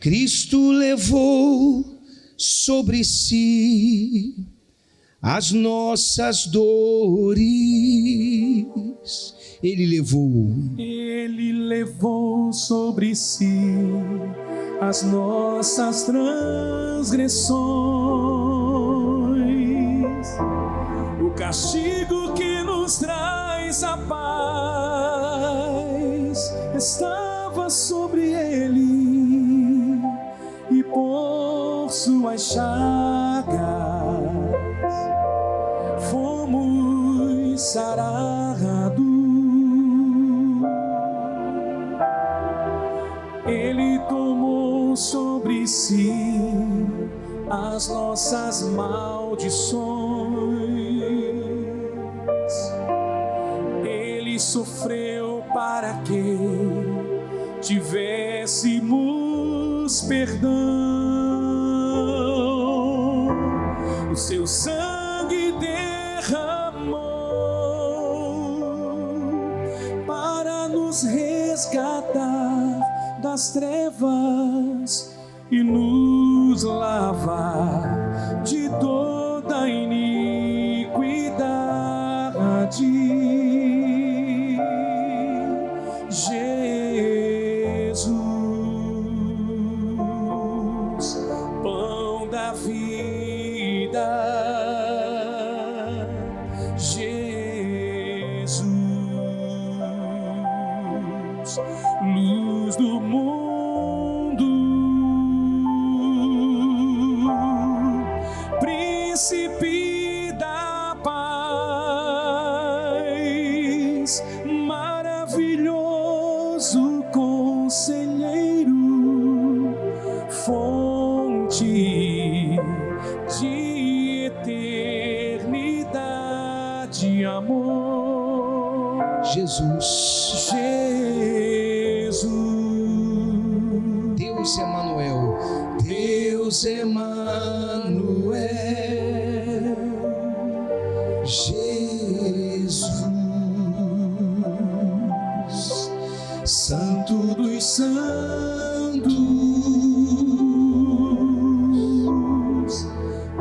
Cristo levou sobre si as nossas dores. Ele levou sobre si as nossas transgressões. O castigo que nos traz a paz estava sobre ele, e por suas chagas fomos sarados. Ele tomou sobre si as nossas maldições. Ele sofreu para que tivéssemos perdão. O seu sangue derramou para nos resgatar das trevas e nos lavar de toda iniquidade. Jesus, pão da vida. Jesus, luz do mundo, príncipe da paz, maravilhoso conselheiro, fonte de eternidade, amor. Jesus, Deus Emanuel, Deus Emanuel, Jesus, Santo dos Santos,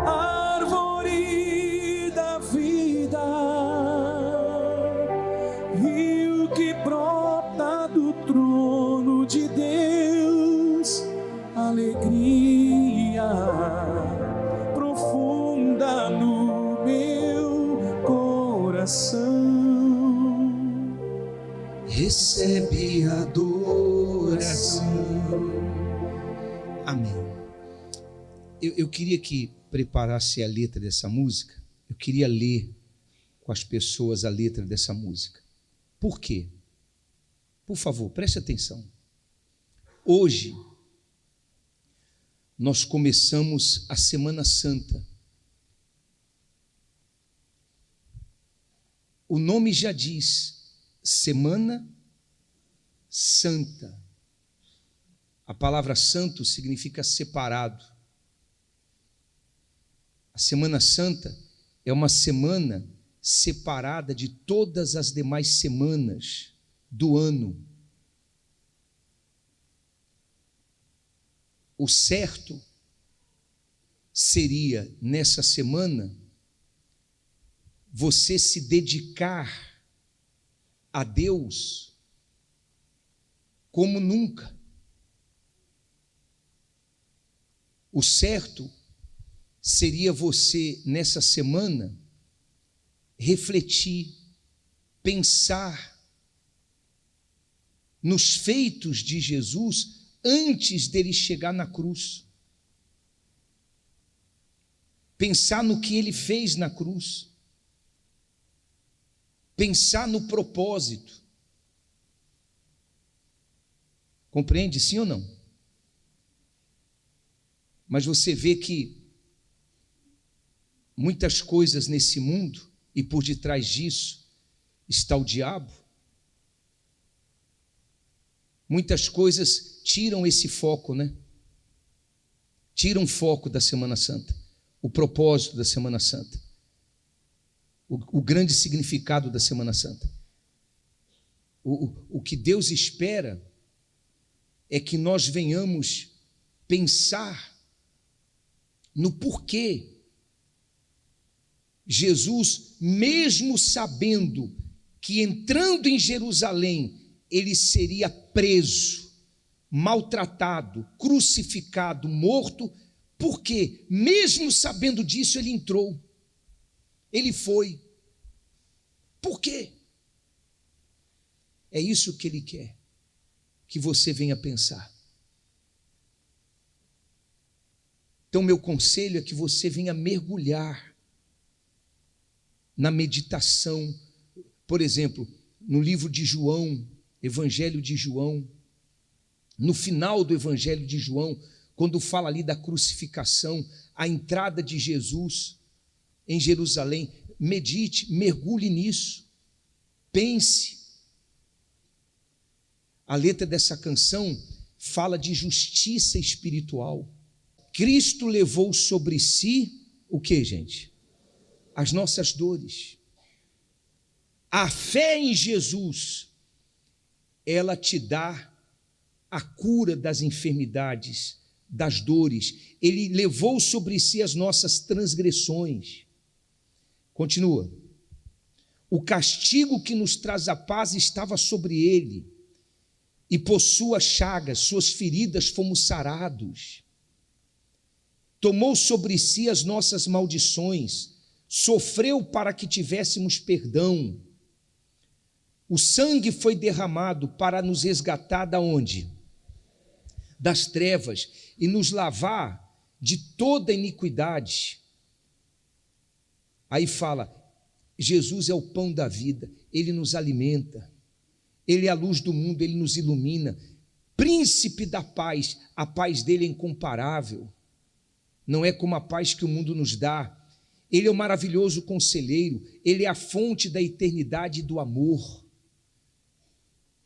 árvore da vida, rio que brota do trono de Deus, alegria profunda no meu coração. Recebe adoração. amém. Eu queria que preparasse a letra dessa música. Eu queria ler com as pessoas a letra dessa música. Por quê? Por favor, preste atenção. Hoje nós começamos a Semana Santa. O nome já diz, Semana Santa. A palavra santo significa separado. A Semana Santa é uma semana separada de todas as demais semanas do ano. O certo seria, nessa semana, você se dedicar a Deus como nunca. O certo seria você, nessa semana, refletir, pensar nos feitos de Jesus antes dele chegar na cruz. Pensar no que ele fez na cruz. Pensar no propósito. Compreende, sim ou não? Mas você vê que muitas coisas nesse mundo, e por detrás disso está o diabo, muitas coisas tiram esse foco, né? Tiram o foco da Semana Santa, o propósito da Semana Santa, o grande significado da Semana Santa. O que Deus espera é que nós venhamos pensar no porquê Jesus, mesmo sabendo que entrando em Jerusalém, ele seria preso, maltratado, crucificado, morto, porque, mesmo sabendo disso, ele entrou, ele foi. Por quê? É isso que ele quer que você venha pensar. Então, meu conselho é que você venha mergulhar na meditação, por exemplo, no livro de João, Evangelho de João, no final do Evangelho de João, quando fala ali da crucificação, a entrada de Jesus em Jerusalém, medite, mergulhe nisso, pense. A letra dessa canção fala de justiça espiritual. Cristo levou sobre si o que, gente? As nossas dores. A fé em Jesus, ela te dá a cura das enfermidades, das dores. Ele levou sobre si as nossas transgressões. Continua. O castigo que nos traz a paz estava sobre ele, e por suas chagas, suas feridas fomos sarados. Tomou sobre si as nossas maldições, sofreu para que tivéssemos perdão. O sangue foi derramado para nos resgatar da onde? Das trevas, e nos lavar de toda iniquidade. Aí fala, Jesus é o pão da vida, ele nos alimenta, ele é a luz do mundo, ele nos ilumina. Príncipe da paz, a paz dele é incomparável, não é como a paz que o mundo nos dá. Ele é o maravilhoso conselheiro, ele é a fonte da eternidade e do amor.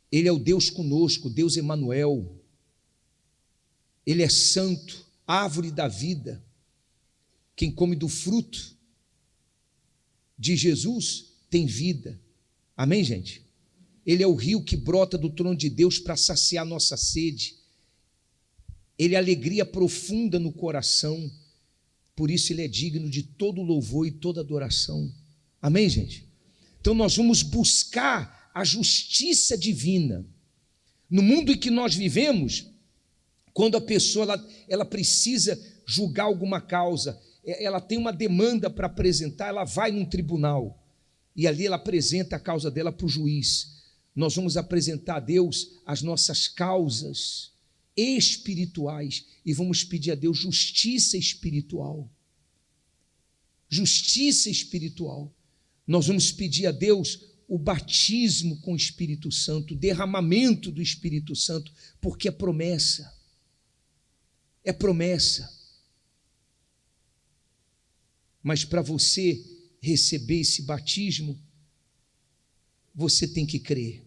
Ele é o Deus conosco, Deus Emanuel. Ele é santo, árvore da vida. Quem come do fruto de Jesus tem vida. Amém, gente? Ele é o rio que brota do trono de Deus para saciar nossa sede. Ele é alegria profunda no coração. Por isso ele é digno de todo louvor e toda adoração. Amém, gente? Então nós vamos buscar a justiça divina. No mundo em que nós vivemos, quando a pessoa ela precisa julgar alguma causa, ela tem uma demanda para apresentar, ela vai num tribunal, e ali ela apresenta a causa dela para o juiz. Nós vamos apresentar a Deus as nossas causas espirituais e vamos pedir a Deus justiça espiritual. Justiça espiritual. Nós vamos pedir a Deus o batismo com o Espírito Santo, o derramamento do Espírito Santo, porque é promessa. É promessa. Mas para você receber esse batismo, você tem que crer.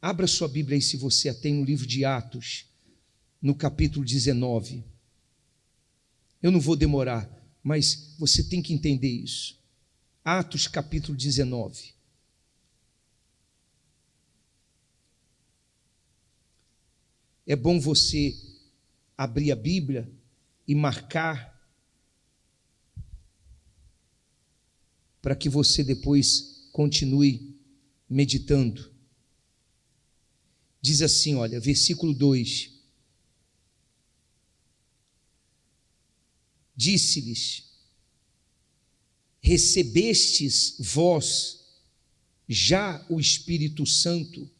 Abra sua Bíblia aí, se você a tem, no livro de Atos, no capítulo 19. Eu não vou demorar, mas você tem que entender isso. Atos, capítulo 19. É bom você abrir a Bíblia e marcar, para que você depois continue meditando. Diz assim, olha, versículo 2. Disse-lhes: recebestes vós já o Espírito Santo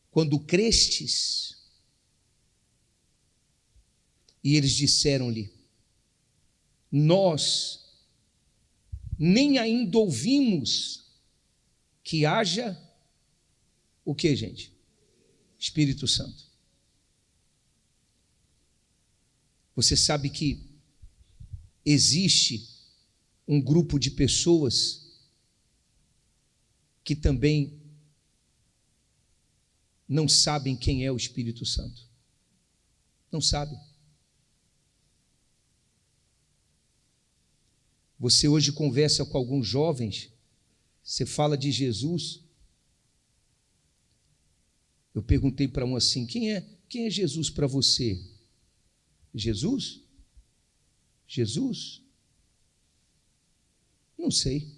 quando crestes? E eles disseram-lhe: nós nem ainda ouvimos que haja o que, gente? Espírito Santo. Você sabe que existe um grupo de pessoas que também não sabem quem é o Espírito Santo. Não sabem. Você hoje conversa com alguns jovens, você fala de Jesus. Eu perguntei para um assim, quem Quem é Jesus para você? Jesus? Jesus? Não sei.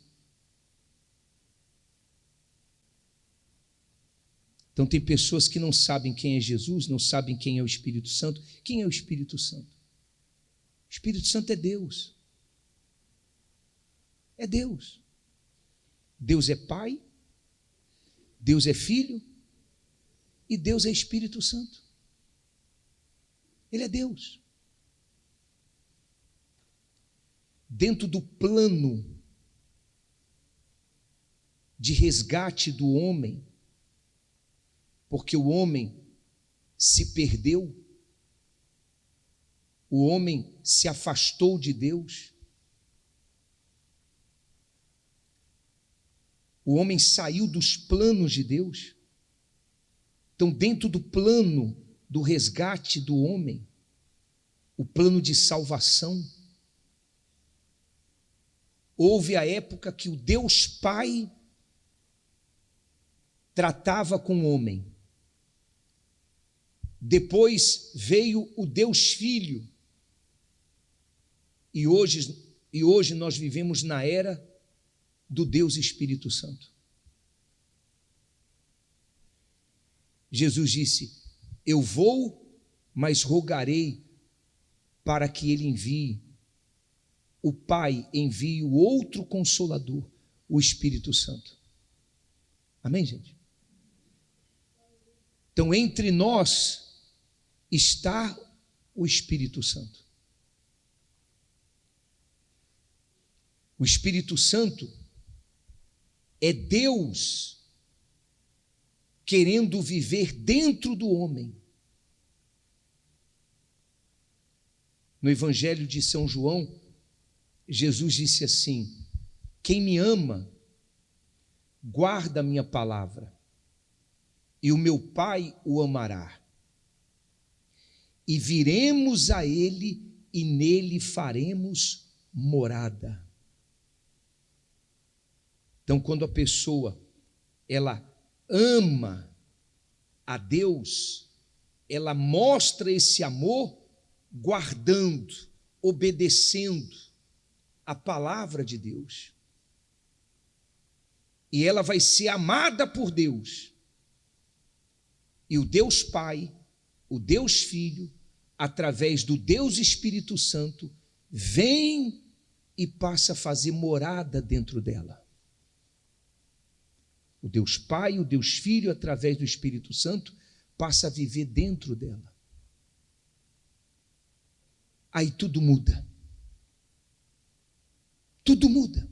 Então tem pessoas que não sabem quem é Jesus, não sabem quem é o Espírito Santo. Quem é o Espírito Santo? O Espírito Santo é Deus. É Deus. Deus é Pai, Deus é Filho e Deus é Espírito Santo. Ele é Deus. Dentro do plano de resgate do homem, porque o homem se perdeu, o homem se afastou de Deus, o homem saiu dos planos de Deus. Então, dentro do plano do resgate do homem, o plano de salvação, houve a época que o Deus Pai tratava com o homem. Depois veio o Deus Filho. E hoje nós vivemos na era do Deus Espírito Santo. Jesus disse: eu vou, mas rogarei para que ele envie, o Pai envie o outro Consolador, o Espírito Santo. Amém, gente? Então, entre nós está o Espírito Santo. O Espírito Santo é Deus querendo viver dentro do homem. No Evangelho de São João, Jesus disse assim: quem me ama, guarda a minha palavra, e o meu Pai o amará. E viremos a ele, e nele faremos morada. Então, quando a pessoa, ela ama a Deus, ela mostra esse amor guardando, obedecendo a palavra de Deus. E ela vai ser amada por Deus. E o Deus Pai, o Deus Filho, através do Deus Espírito Santo, vem e passa a fazer morada dentro dela. O Deus Pai, o Deus Filho, através do Espírito Santo, passa a viver dentro dela. Aí tudo muda. Tudo muda.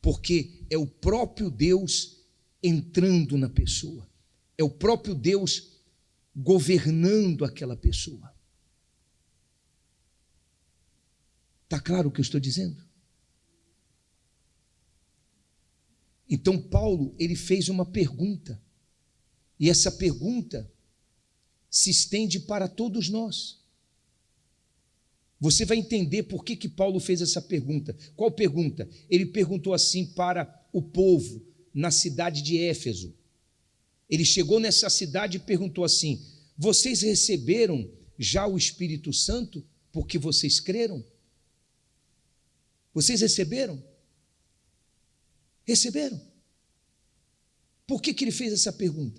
Porque é o próprio Deus entrando na pessoa. É o próprio Deus governando aquela pessoa. Está claro o que eu estou dizendo? Então Paulo, ele fez uma pergunta, e essa pergunta se estende para todos nós. Você vai entender por que Paulo fez essa pergunta. Qual pergunta? Ele perguntou assim para o povo na cidade de Éfeso. Ele chegou nessa cidade e perguntou assim: vocês receberam já o Espírito Santo porque vocês creram? Vocês receberam? Receberam. Por que ele fez essa pergunta?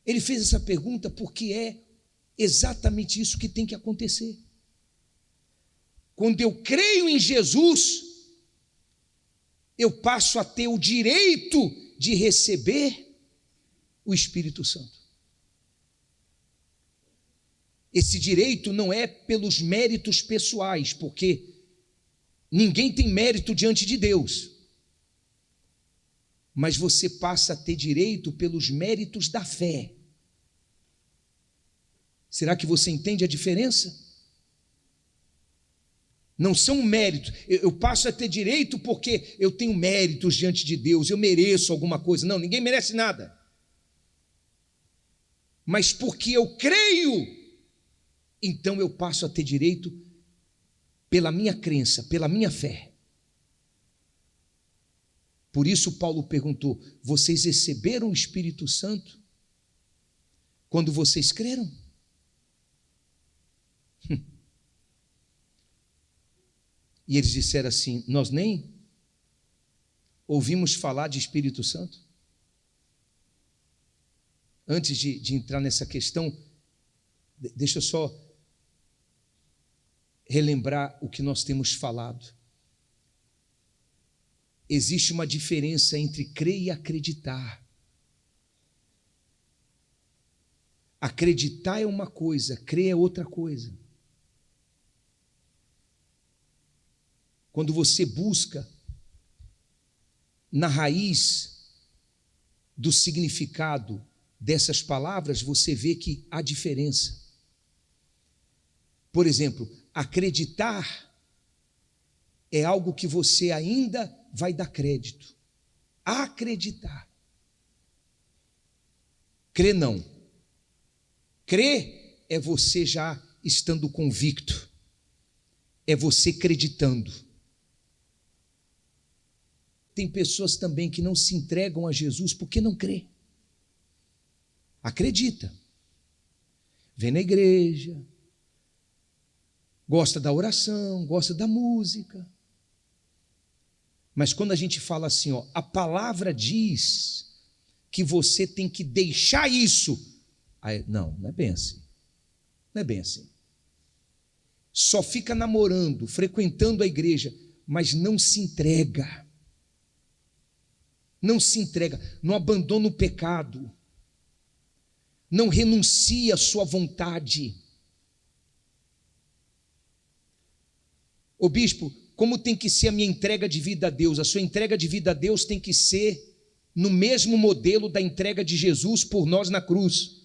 Ele fez essa pergunta porque é exatamente isso que tem que acontecer. Quando eu creio em Jesus, eu passo a ter o direito de receber o Espírito Santo. Esse direito não é pelos méritos pessoais, porque ninguém tem mérito diante de Deus. Mas você passa a ter direito pelos méritos da fé. Será que você entende a diferença? Não são méritos. Eu passo a ter direito porque eu tenho méritos diante de Deus, eu mereço alguma coisa. Não, ninguém merece nada. Mas porque eu creio, então eu passo a ter direito pela minha crença, pela minha fé. Por isso Paulo perguntou: vocês receberam o Espírito Santo quando vocês creram. E eles disseram assim: nós nem ouvimos falar de Espírito Santo. Antes de entrar nessa questão, deixa eu só relembrar o que nós temos falado. Existe uma diferença entre crer e acreditar. Acreditar é uma coisa, crer é outra coisa. Quando você busca na raiz do significado dessas palavras, você vê que há diferença. Por exemplo, acreditar é algo que você ainda vai dar crédito. Acreditar. Crer não. Crer é você já estando convicto. É você acreditando. Tem pessoas também que não se entregam a Jesus porque não crê. Acredita. Vem na igreja, gosta da oração, gosta da música. Mas quando a gente fala assim, ó, a palavra diz que você tem que deixar isso. Aí, não é bem assim. Não é bem assim. Só fica namorando, frequentando a igreja, mas não se entrega. Não se entrega, não abandona o pecado, não renuncia à sua vontade. Ô bispo, como tem que ser a minha entrega de vida a Deus? A sua entrega de vida a Deus tem que ser no mesmo modelo da entrega de Jesus por nós na cruz.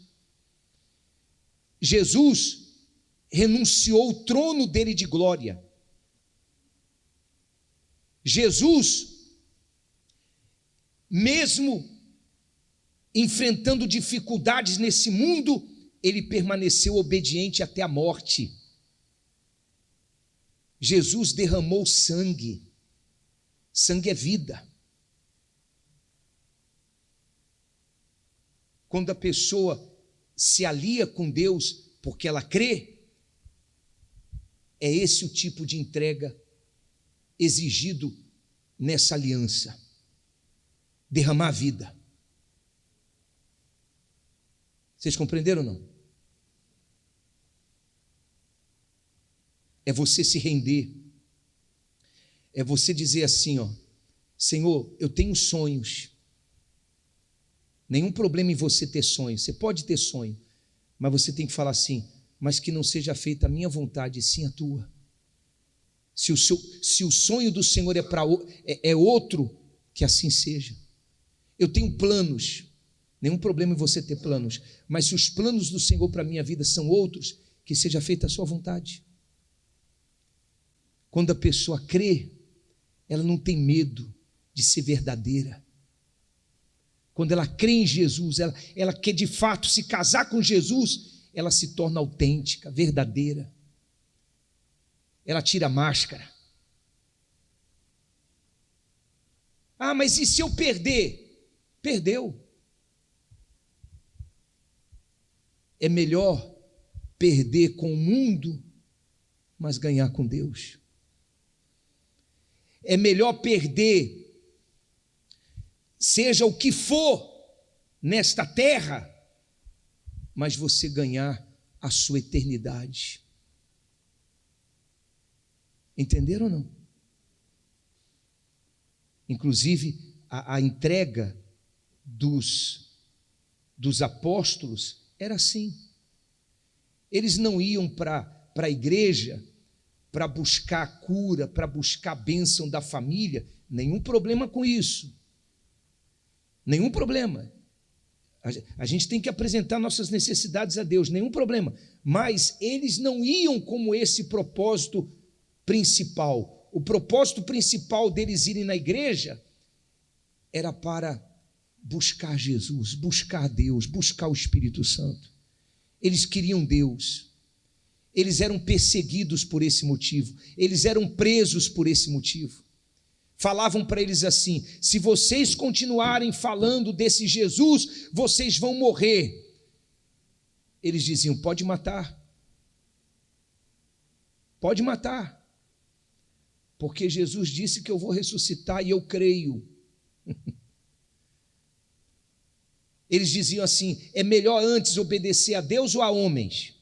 Jesus renunciou o trono dele de glória. Jesus, mesmo enfrentando dificuldades nesse mundo, ele permaneceu obediente até a morte. Jesus derramou sangue. Sangue é vida. Quando a pessoa se alia com Deus porque ela crê, é esse o tipo de entrega exigido nessa aliança. Derramar a vida. Vocês compreenderam ou não? É você se render. É você dizer assim, ó: Senhor, eu tenho sonhos. Nenhum problema em você ter sonho. Você pode ter sonho, mas você tem que falar assim: mas que não seja feita a minha vontade, sim a tua. Se o sonho do Senhor é outro, que assim seja. Eu tenho planos, nenhum problema em você ter planos, mas se os planos do Senhor para a minha vida são outros, que seja feita a sua vontade. Quando a pessoa crê, ela não tem medo de ser verdadeira. Quando ela crê em Jesus, ela quer de fato se casar com Jesus, ela se torna autêntica, verdadeira. Ela tira a máscara. Ah, mas e se eu perder? Perdeu. É melhor perder com o mundo, mas ganhar com Deus. É melhor perder, seja o que for, nesta terra, mas você ganhar a sua eternidade. Entenderam ou não? Inclusive, a entrega dos apóstolos era assim. Eles não iam para a igreja para buscar a cura, para buscar a bênção da família. Nenhum problema com isso. Nenhum problema. A gente tem que apresentar nossas necessidades a Deus, nenhum problema. Mas eles não iam como esse propósito principal. O propósito principal deles irem na igreja era para buscar Jesus, buscar Deus, buscar o Espírito Santo. Eles queriam Deus. Eles eram perseguidos por esse motivo. Eles eram presos por esse motivo. Falavam para eles assim: se vocês continuarem falando desse Jesus, vocês vão morrer. eles diziam: pode matar, pode matar, porque Jesus disse que eu vou ressuscitar e eu creio. Eles diziam assim: é melhor antes obedecer a Deus ou a homens?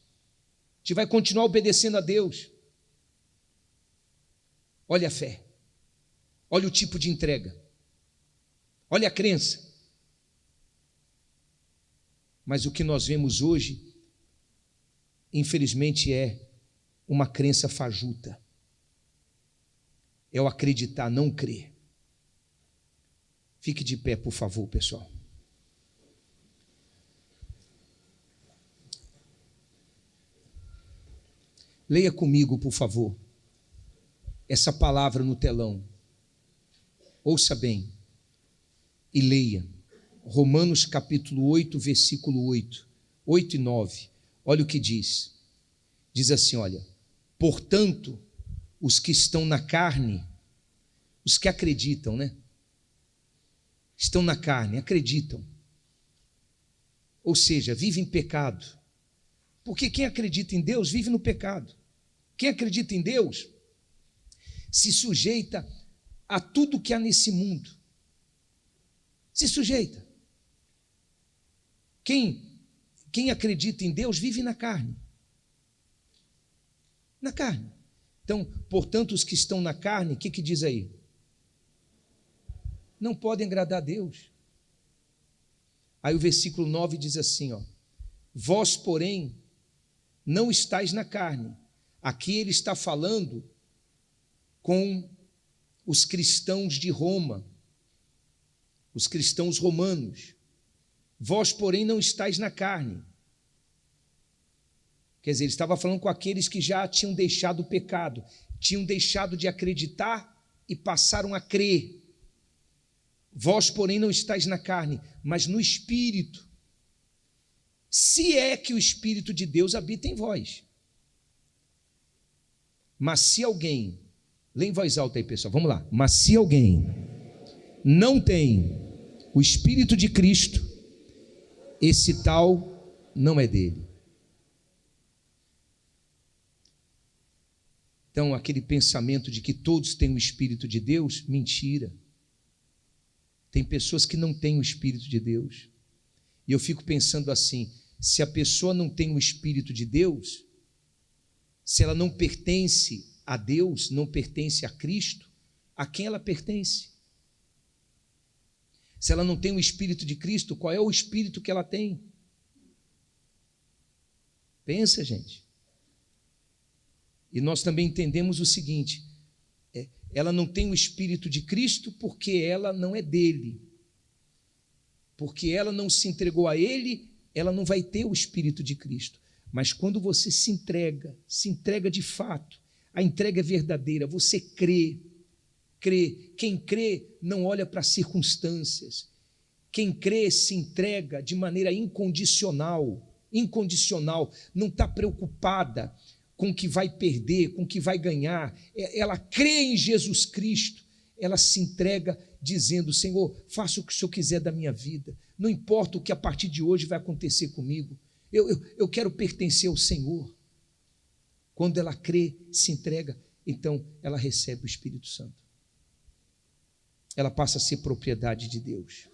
A gente vai continuar obedecendo a Deus. Olha a fé, olha o tipo de entrega, olha a crença. Mas o que nós vemos hoje, infelizmente, é uma crença fajuta. É o acreditar, não crer. Fique de pé, por favor, pessoal. Leia comigo, por favor, essa palavra no telão. Ouça bem e leia. Romanos capítulo 8, versículo 8 e 9. Olha o que diz. Diz assim, olha: portanto, os que estão na carne, os que acreditam, né? Estão na carne, acreditam. Ou seja, vivem em pecado. Porque quem acredita em Deus vive no pecado. Quem acredita em Deus se sujeita a tudo que há nesse mundo. Se sujeita. Quem acredita em Deus vive na carne. Na carne. Então, portanto, os que estão na carne, o que diz aí? Não podem agradar a Deus. Aí o versículo 9 diz assim, ó: vós, porém, não estáis na carne. Aqui ele está falando com os cristãos de Roma, os cristãos romanos. Vós, porém, não estáis na carne. Quer dizer, ele estava falando com aqueles que já tinham deixado o pecado, tinham deixado de acreditar e passaram a crer. Vós, porém, não estáis na carne, mas no Espírito, se é que o Espírito de Deus habita em vós. Mas se alguém, lê em voz alta aí, pessoal, vamos lá. Mas se alguém não tem o Espírito de Cristo, esse tal não é dele. Então, aquele pensamento de que todos têm o Espírito de Deus, mentira. Tem pessoas que não têm o Espírito de Deus. E eu fico pensando assim: se a pessoa não tem o Espírito de Deus, se ela não pertence a Deus, não pertence a Cristo, a quem ela pertence? Se ela não tem o Espírito de Cristo, qual é o Espírito que ela tem? Pensa, gente. E nós também entendemos o seguinte: ela não tem o Espírito de Cristo porque ela não é dele. Porque ela não se entregou a ele, ela não vai ter o Espírito de Cristo. Mas quando você se entrega de fato, a entrega é verdadeira, você crê. Quem crê não olha para as circunstâncias. Quem crê se entrega de maneira incondicional, não está preocupada com o que vai perder, com o que vai ganhar. Ela crê em Jesus Cristo, ela se entrega dizendo: Senhor, faça o que o Senhor quiser da minha vida, não importa o que a partir de hoje vai acontecer comigo, eu quero pertencer ao Senhor. Quando ela crê, se entrega, então ela recebe o Espírito Santo. Ela passa a ser propriedade de Deus.